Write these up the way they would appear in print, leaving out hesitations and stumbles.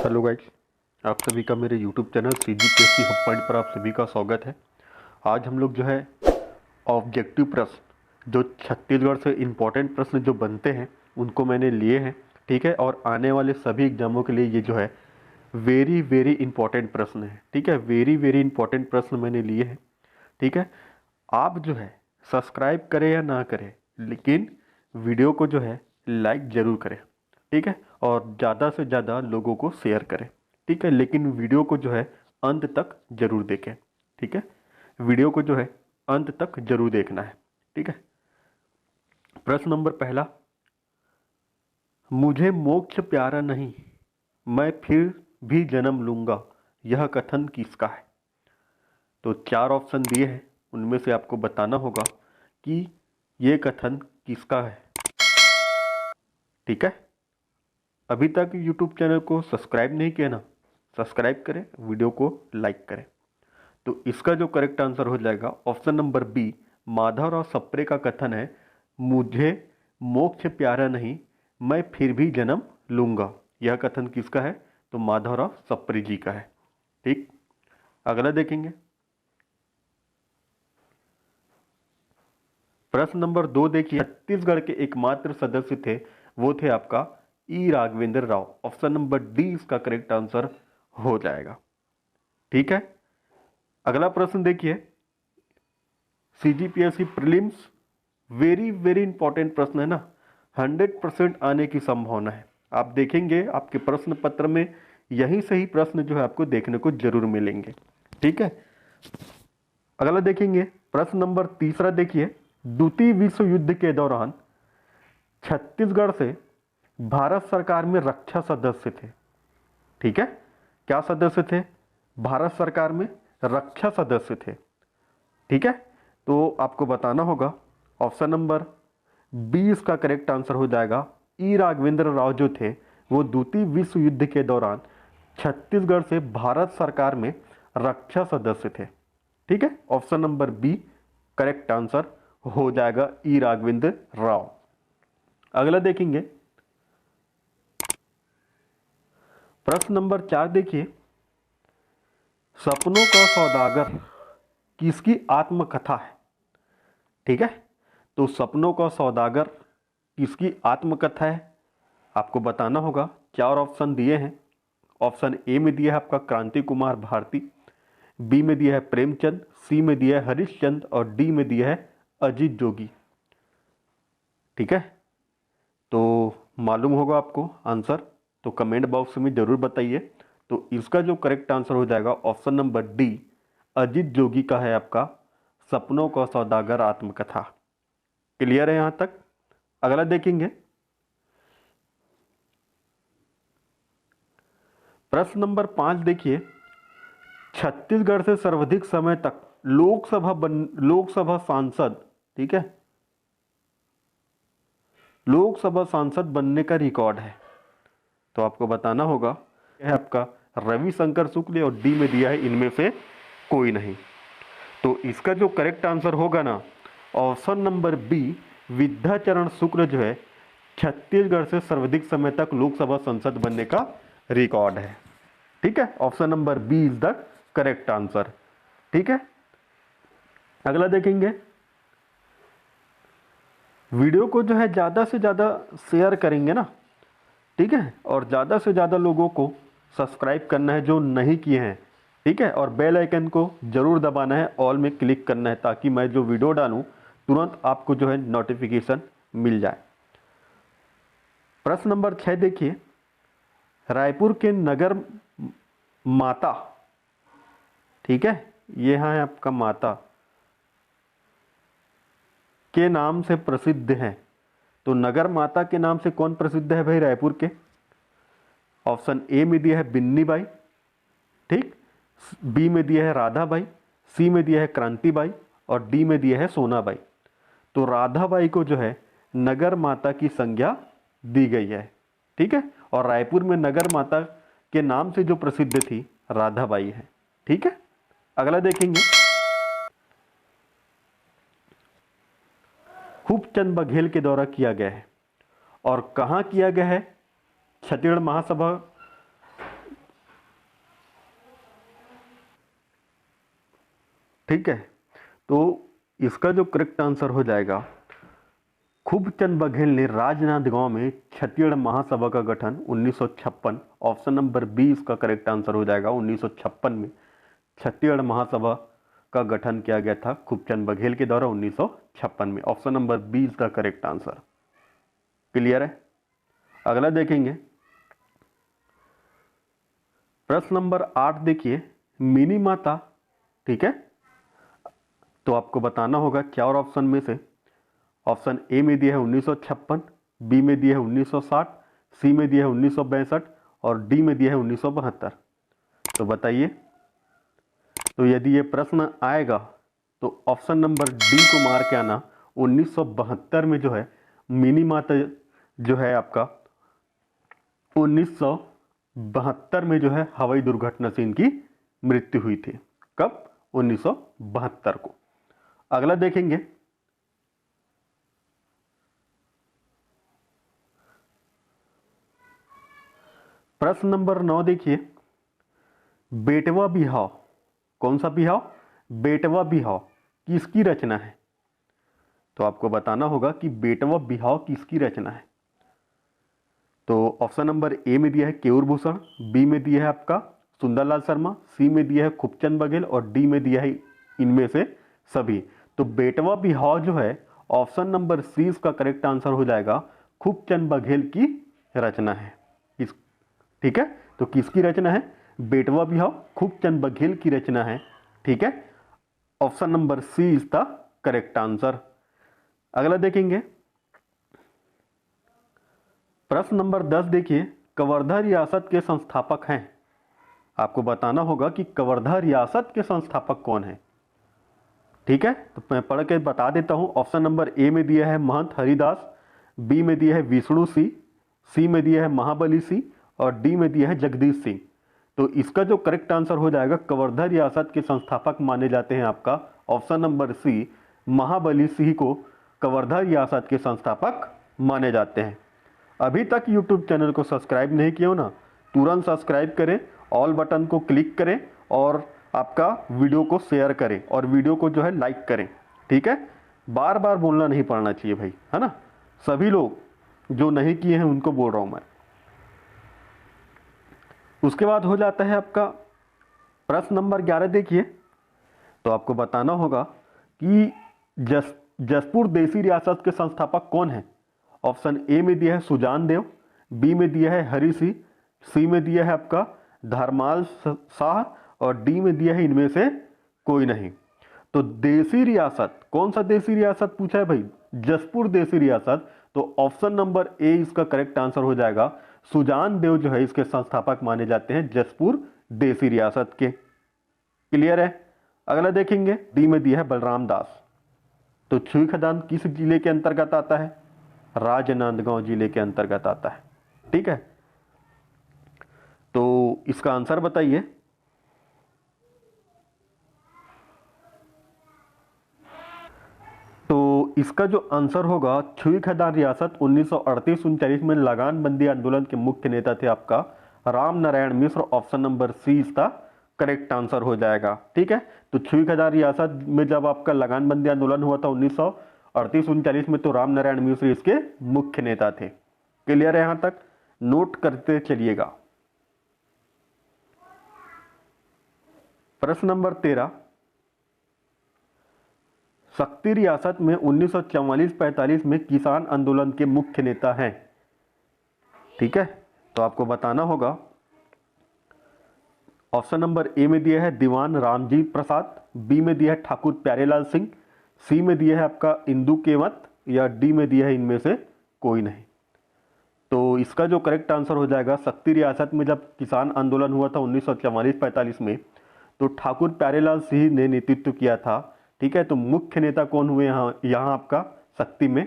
Hello guys, आप सभी का मेरे YouTube channel CGPSC hub point पर आप सभी का स्वागत है। आज हम लोग जो है ऑब्जेक्टिव प्रश्न जो छत्तीसगढ़ से इम्पोर्टेंट प्रश्न जो बनते हैं उनको मैंने लिए हैं, ठीक है। और आने वाले सभी एग्जामों के लिए ये जो है वेरी वेरी इंपॉर्टेंट प्रश्न है, ठीक है। वेरी वेरी इंपॉर्टेंट प्रश्न मैंने लिए हैं, ठीक है। आप जो है सब्सक्राइब करें या ना करें, लेकिन वीडियो को जो है लाइक ज़रूर करें, ठीक है। और ज़्यादा से ज़्यादा लोगों को शेयर करें, ठीक है। लेकिन वीडियो को जो है अंत तक जरूर देखें, ठीक है। वीडियो को जो है अंत तक जरूर देखना है, ठीक है। प्रश्न नंबर पहला, मुझे मोक्ष प्यारा नहीं, मैं फिर भी जन्म लूंगा, यह कथन किसका है? तो चार ऑप्शन दिए हैं, उनमें से आपको बताना होगा कि ये कथन किसका है, ठीक है। अभी तक यूट्यूब चैनल को सब्सक्राइब नहीं किया ना, सब्सक्राइब करें, वीडियो को लाइक करें। तो इसका जो करेक्ट आंसर हो जाएगा option number B, Madhavrao Sapre का कथन है, मुझे मोक्ष प्यारा नहीं, मैं फिर भी जन्म लूंगा। यह कथन किसका है? तो माधवराव सप्रे जी का है, ठीक। अगला देखेंगे, प्रश्न नंबर 2 देखिए, छत्तीसगढ़ के एकमात्र सदस्य थे, वो थे आपका E Raghavendra Rao. Option number D इसका करेक्ट आंसर हो जाएगा, ठीक है। अगला प्रश्न देखिए, CGPSC prelims very very important प्रश्न है ना, 100% आने की संभावना है। आप देखेंगे आपके प्रश्न पत्र में यही सही प्रश्न जो है आपको देखने को जरूर मिलेंगे, ठीक है। अगला देखेंगे, प्रश्न नंबर तीसरा देखिए, द्वितीय विश्व युद्ध के दौरान छत्तीसगढ़ से भारत सरकार में रक्षा सदस्य थे, ठीक है। क्या सदस्य थे? भारत सरकार में रक्षा सदस्य थे, ठीक है। तो आपको बताना होगा ऑप्शन नंबर बी इसका करेक्ट आंसर हो जाएगा। ई राघवेंद्र राव जो थे वो द्वितीय विश्व युद्ध के दौरान छत्तीसगढ़ से भारत सरकार में रक्षा सदस्य थे, ठीक है। Option number B correct answer हो जाएगा, ई राघवेंद्र राव। अगला देखेंगे, प्रश्न नंबर 4 देखिए, सपनों का सौदागर किसकी आत्मकथा है, ठीक है। तो सपनों का सौदागर किसकी आत्मकथा है, आपको बताना होगा। चार ऑप्शन दिए हैं। ऑप्शन ए में दिया है आपका क्रांति कुमार भारती, बी में दिया है प्रेमचंद, सी में दिया है हरिश्चंद्र और डी में दिया है अजीत जोगी, ठीक है। तो मालूम होगा आपको आंसर, तो कमेंट बॉक्स में जरूर बताइए। तो इसका जो करेक्ट आंसर हो जाएगा option number D, Ajit Jogi का है आपका सपनों का सौदागर आत्मकथा। क्लियर है यहां तक? अगला देखेंगे, प्रश्न नंबर 5 देखिए, छत्तीसगढ़ से सर्वाधिक समय तक लोकसभा सांसद, ठीक है, लोकसभा सांसद बनने का रिकॉर्ड है। तो आपको बताना होगा, यह है आपका रविशंकर शुक्ल और डी में दिया है इनमें से कोई नहीं। तो इसका जो करेक्ट आंसर होगा ना, option number B, Vidyacharan Shukla जो है छत्तीसगढ़ से सर्वाधिक समय तक लोकसभा सांसद बनने का रिकॉर्ड है, ठीक है। Option number B is the correct answer, ठीक है। अगला देखेंगे, वीडियो को जो है ज़्यादा से ज़्यादा शेयर करेंगे ना, ठीक है। और ज़्यादा से ज़्यादा लोगों को सब्सक्राइब करना है जो नहीं किए हैं, ठीक है। और बेल आइकन को ज़रूर दबाना है, ऑल में क्लिक करना है, ताकि मैं जो वीडियो डालूं तुरंत आपको जो है नोटिफिकेशन मिल जाए। प्रश्न नंबर 6 देखिए, रायपुर के नगर माता, ठीक है, ये यहाँ है आपका माता के नाम से प्रसिद्ध है। तो नगर माता के नाम से कौन प्रसिद्ध है भाई रायपुर के? ऑप्शन ए में दिया है बिन्नी बाई, ठीक, बी में दिया है राधा बाई, सी में दिया है क्रांति बाई और डी में दिया है सोना बाई। तो राधा बाई को जो है नगर माता की संज्ञा दी गई है, ठीक है। और रायपुर में नगर माता के नाम से जो प्रसिद्ध थी राधा बाई है, ठीक है। अगला देखेंगे, खूबचंद बघेल के द्वारा किया गया है और कहाँ किया गया है? छत्तीसगढ़ महासभा ठीक है, तो इसका जो करेक्ट आंसर हो जाएगा, खूबचंद बघेल ने राजनांदगांव में छत्तीसगढ़ महासभा का गठन 1956, ऑप्शन नंबर बी इसका करेक्ट आंसर हो जाएगा। 1956 में छत्तीसगढ़ महासभा का गठन किया गया था खूबचंद बघेल के द्वारा 1956 में। ऑप्शन नंबर बी इसका करेक्ट आंसर। क्लियर है? अगला देखेंगे, प्रश्न नंबर 8 देखिए, मिनी माता, ठीक है, तो आपको बताना होगा 4 ऑप्शन में से। ऑप्शन ए में दिया है 1956, बी में दिया है 1960, सी में दिया है 1962 और डी में दिया है 1972। तो बताइए, तो यदि ये प्रश्न आएगा तो ऑप्शन नंबर डी को मार के आना। 1972 में जो है मिनी माता जो है आपका 1972 में जो है हवाई दुर्घटना से इनकी मृत्यु हुई थी। कब? 1972 को। अगला देखेंगे, प्रश्न नंबर 9 देखिए, बेटवा बिहाव, कौन सा बिहाव? बेटवा बिहाव किसकी रचना है? तो आपको बताना होगा कि बेटवा बिहाव किसकी रचना है। तो ऑप्शन नंबर ए में दिया है केयूर भूषण, बी में दिया है आपका सुंदरलाल शर्मा, सी में दिया है खूबचंद बघेल और डी में दिया है इनमें से सभी। तो बेटवा बिहाव जो है ऑप्शन नंबर सी इसका करेक्ट आंसर हो जाएगा। खूबचंद बघेल की रचना है। ठीक है, तो किसकी रचना है? बेटवा बिहाव खूबचंद बघेल की रचना है। ठीक है, option number C is the correct answer. अगला देखेंगे, प्रश्न नंबर 10 देखिए, कवर्धा रियासत के संस्थापक हैं। आपको बताना होगा कि कवर्धा रियासत के संस्थापक कौन है। ठीक है, तो मैं पढ़ के बता देता हूं। ऑप्शन नंबर ए में दिया है महंत हरिदास, बी में दिया है विष्णु सिंह, सी में दिया है महाबली सिंह और डी में दिया है जगदीश सिंह। तो इसका जो करेक्ट आंसर हो जाएगा, कवर्धा रियासत के संस्थापक माने जाते हैं आपका ऑप्शन नंबर सी, महाबली सिंह को कवर्धा रियासत के संस्थापक माने जाते हैं। अभी तक यूट्यूब चैनल को सब्सक्राइब नहीं किया हो ना, तुरंत सब्सक्राइब करें, ऑल बटन को क्लिक करें और आपका वीडियो को शेयर करें और वीडियो को जो है लाइक करें। ठीक है, बार बार बोलना नहीं पड़ना चाहिए भाई, है ना। सभी लोग जो नहीं किए हैं उनको बोल रहा हूं मैं। उसके बाद हो जाता है आपका प्रश्न नंबर 11 देखिए, तो आपको बताना होगा कि जसपुर देसी रियासत के संस्थापक कौन है। ऑप्शन ए में दिया है सुजान देव, बी में दिया है हरि सिंह, सी में दिया है आपका धर्माल शाह और डी में दिया है इनमें से कोई नहीं। तो देसी रियासत, कौन सा देसी रियासत पूछा है भाई? जसपुर देसी रियासत। तो ऑप्शन नंबर ए इसका करेक्ट आंसर हो जाएगा। सुजान देव जो है इसके संस्थापक माने जाते हैं जसपुर देसी रियासत के। क्लियर है? अगला देखेंगे, डी में दिया है बलराम दास। तो छुई खदान किस जिले के अंतर्गत आता है? राजनांदगांव जिले के अंतर्गत आता है। ठीक है, तो इसका आंसर बताइए। तो इसका जो आंसर होगा, छुई खदान रियासत 1938-39 में लगान बंदी आंदोलन के मुख्य नेता थे आपका राम नारायण मिश्र। ऑप्शन नंबर सी इसका करेक्ट आंसर हो जाएगा। ठीक है, तो छुई खदान रियासत में जब आपका लगान बंदी आंदोलन हुआ था 1938-39 में, तो राम नारायण मिश्र इसके मुख्य नेता थे। क्लियर है? यहां तक नोट करते चलिएगा। प्रश्न नंबर 13, शक्ति रियासत में 1944-45 में किसान आंदोलन के मुख्य नेता हैं। ठीक है, तो आपको बताना होगा। ऑप्शन नंबर ए में दिया है दीवान रामजी प्रसाद, बी में दिया है ठाकुर प्यारेलाल सिंह, सी में दिया है आपका इंदु केवत या डी में दिया है इनमें से कोई नहीं। तो इसका जो करेक्ट आंसर हो जाएगा, शक्ति रियासत में जब किसान आंदोलन हुआ था 1944-45 में, तो ठाकुर प्यारेलाल सिंह ने नेतृत्व किया था। ठीक है, तो मुख्य नेता कौन हुए यहाँ आपका शक्ति में?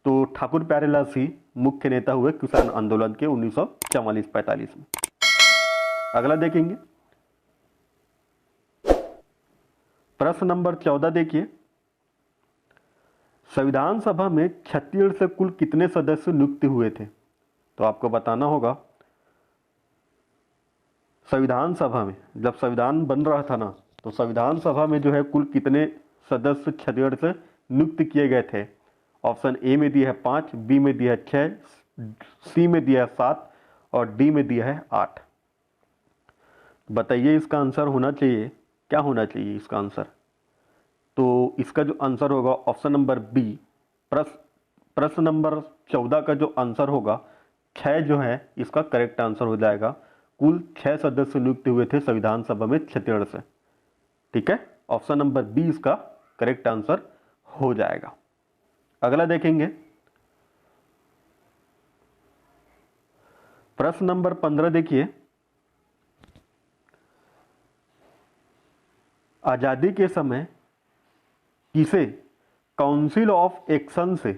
तो ठाकुर प्यारेलाल सिंह मुख्य नेता हुए किसान आंदोलन के 1944-45 में। अगला देखेंगे, प्रश्न नंबर 14 देखिए, संविधान सभा में छत्तीसगढ़ से कुल कितने सदस्य नियुक्त हुए थे? तो आपको बताना होगा, संविधान सभा में जब संविधान बन रहा था ना, तो संविधान सभा में जो है कुल कितने सदस्य छत्तीसगढ़ से नियुक्त किए गए थे? ऑप्शन ए में दिया है 5, बी में दिया है 6, सी में दिया है 7 और डी में दिया है 8। बताइए इसका आंसर होना चाहिए, क्या होना चाहिए इसका आंसर? तो इसका जो आंसर होगा ऑप्शन नंबर बी, प्रश्न नंबर 14 का जो आंसर होगा 6 जो है इसका करेक्ट आंसर हो जाएगा। कुल 6 सदस्य नियुक्त हुए थे संविधान सभा में छत्तीसगढ़ से। ठीक है, ऑप्शन नंबर बी इसका करेक्ट आंसर हो जाएगा। अगला देखेंगे, प्रश्न नंबर 15 देखिए, आजादी के समय किसे काउंसिल ऑफ एक्शन से,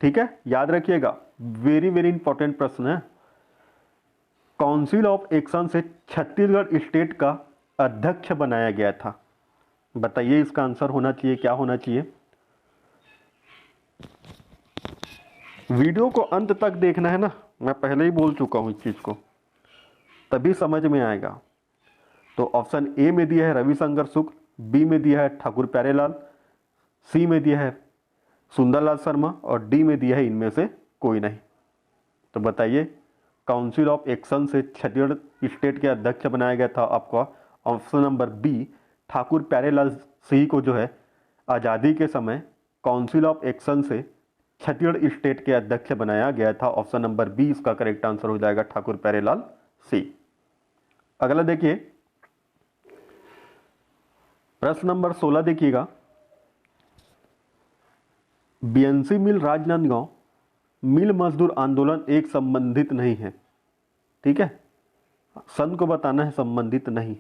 ठीक है याद रखिएगा, वेरी वेरी इंपॉर्टेंट प्रश्न है, काउंसिल ऑफ एक्शन से छत्तीसगढ़ स्टेट का अध्यक्ष बनाया गया था? बताइए इसका आंसर होना चाहिए, क्या होना चाहिए? वीडियो को अंत तक देखना है ना, मैं पहले ही बोल चुका हूं इस चीज को, तभी समझ में आएगा। तो ऑप्शन ए में दिया है रविशंकर शुक्ल, बी में दिया है ठाकुर प्यारेलाल, सी में दिया है सुंदरलाल शर्मा और डी में दिया है इनमें से कोई नहीं। तो बताइए काउंसिल ऑफ एक्शन से छत्तीसगढ़ स्टेट के अध्यक्ष बनाया गया था आपका option number B, Thakur Pyarelal Singh को जो है आज़ादी के समय काउंसिल ऑफ एक्शन से छत्तीसगढ़ स्टेट के अध्यक्ष बनाया गया था। ऑप्शन नंबर बी इसका करेक्ट आंसर हो जाएगा, ठाकुर प्यारेलाल सिंह। अगला देखिए, प्रश्न नंबर 16 देखिएगा, बीएनसी मिल राजनांदगांव मिल मजदूर आंदोलन एक संबंधित नहीं है। ठीक है, सन को बताना है, संबंधित नहीं।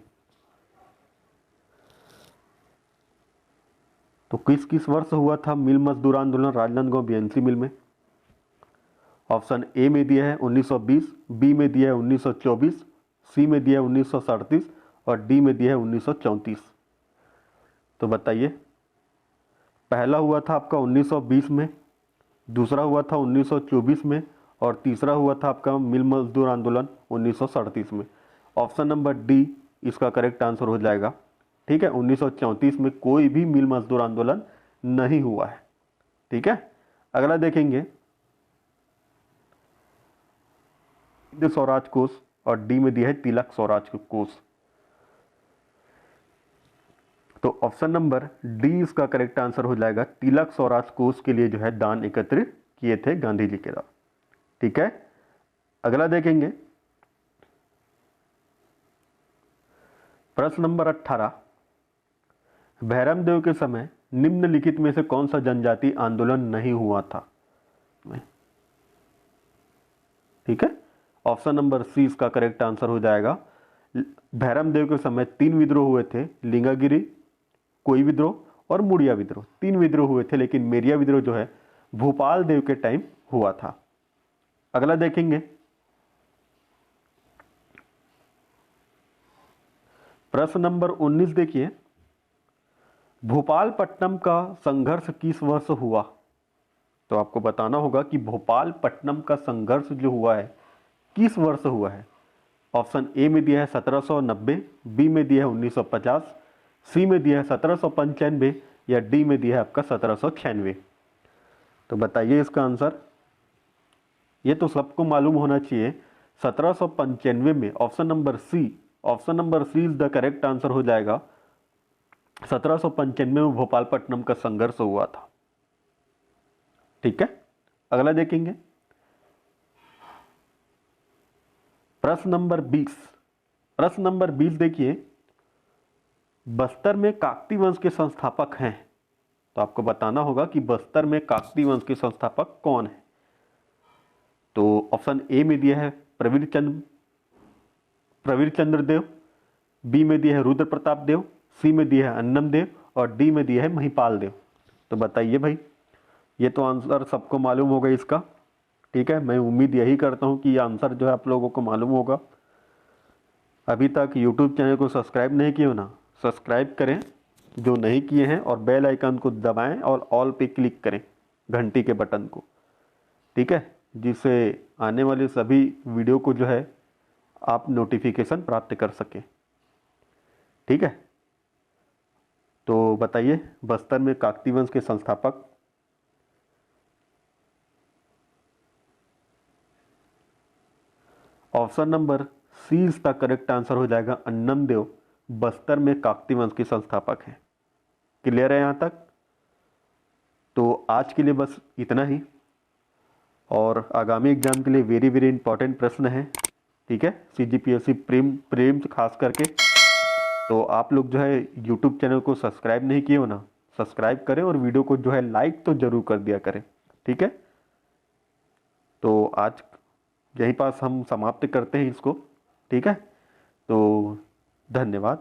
तो किस किस वर्ष हुआ था मिल मजदूर आंदोलन राजनांदगांव बीएनसी मिल में? ऑप्शन ए में दिया है 1920, बी में दिया है 1924, सी में दिया है 1937 और डी में दिया है 1934। तो बताइए, पहला हुआ था आपका 1920 में, दूसरा हुआ था 1924 में और तीसरा हुआ था आपका मिल मजदूर आंदोलन 1937 में। ऑप्शन नंबर डी इसका करेक्ट आंसर हो जाएगा। ठीक है, 1934 में कोई भी मिल मजदूर आंदोलन नहीं हुआ है। ठीक है, अगला देखेंगे, स्वराज कोष और डी में दिया है तिलक स्वराज कोष। तो ऑप्शन नंबर डी इसका करेक्ट आंसर हो जाएगा, तिलक स्वराज कोष के लिए जो है दान एकत्रित किए थे गांधी जी के द्वारा। ठीक है, अगला देखेंगे, प्रश्न नंबर 18, भैरमदेव के समय निम्नलिखित में से कौन सा जनजाति आंदोलन नहीं हुआ था? ठीक है, ऑप्शन नंबर सी इसका करेक्ट आंसर हो जाएगा। भैरमदेव के समय 3 विद्रोह हुए थे, लिंगागिरी, कोई विद्रोह और मुड़िया विद्रोह। 3 विद्रोह हुए थे, लेकिन मेरिया विद्रोह जो है भूपाल देव के टाइम हुआ था। अगला देखेंगे, प्रश्न नंबर 19 देखिए, भोपालपट्टनम का संघर्ष किस वर्ष हुआ? तो आपको बताना होगा कि भोपालपट्टनम का संघर्ष जो हुआ है किस वर्ष हुआ है। ऑप्शन ए में दिया है 1790, बी में दिया है 1950, सी में दिया है 1795 या डी में दिया है आपका 1796। तो बताइए इसका आंसर। ये तो सबको मालूम होना चाहिए, 1795 में option number C is the correct answer हो जाएगा। 1795 में भोपालपट्टनम का संघर्ष हुआ था। ठीक है, अगला देखेंगे, प्रश्न नंबर 20 देखिए, बस्तर में काकती वंश के संस्थापक हैं। तो आपको बताना होगा कि बस्तर में काकती वंश के संस्थापक कौन है। तो ऑप्शन ए में दिया है प्रवीर चंद्र देव, बी में दिया है रुद्र प्रताप देव, सी में दिया है अन्नम देव और डी में दिया है महिपाल देव। तो बताइए भाई, ये तो आंसर सबको मालूम होगा इसका। ठीक है, मैं उम्मीद यही करता हूँ कि ये आंसर जो है आप लोगों को मालूम होगा। अभी तक यूट्यूब चैनल को सब्सक्राइब नहीं किए हो ना, सब्सक्राइब करें जो नहीं किए हैं और बेल आइकन को दबाएं और ऑल पे क्लिक करें घंटी के बटन को। ठीक है, जिससे आने वाले सभी वीडियो को जो है आप नोटिफिकेशन प्राप्त कर सकें। ठीक है, बताइए बस्तर में काकतीय वंश के संस्थापक। ऑप्शन नंबर सी इसका करेक्ट आंसर हो जाएगा, अन्नम देव बस्तर में काकतीय वंश के संस्थापक हैं। क्लियर है यहाँ तक? तो आज के लिए बस इतना ही, और आगामी एग्जाम के लिए वेरी वेरी इंपॉर्टेंट प्रश्न है, ठीक है, सीजीपीएससी प्रेम खास करके। तो आप लोग जो है यूट्यूब चैनल को सब्सक्राइब नहीं किए हो ना, सब्सक्राइब करें और वीडियो को जो है लाइक तो जरूर कर दिया करें, ठीक है। तो आज यहीं पास हम समाप्त करते हैं इसको, ठीक है। तो धन्यवाद।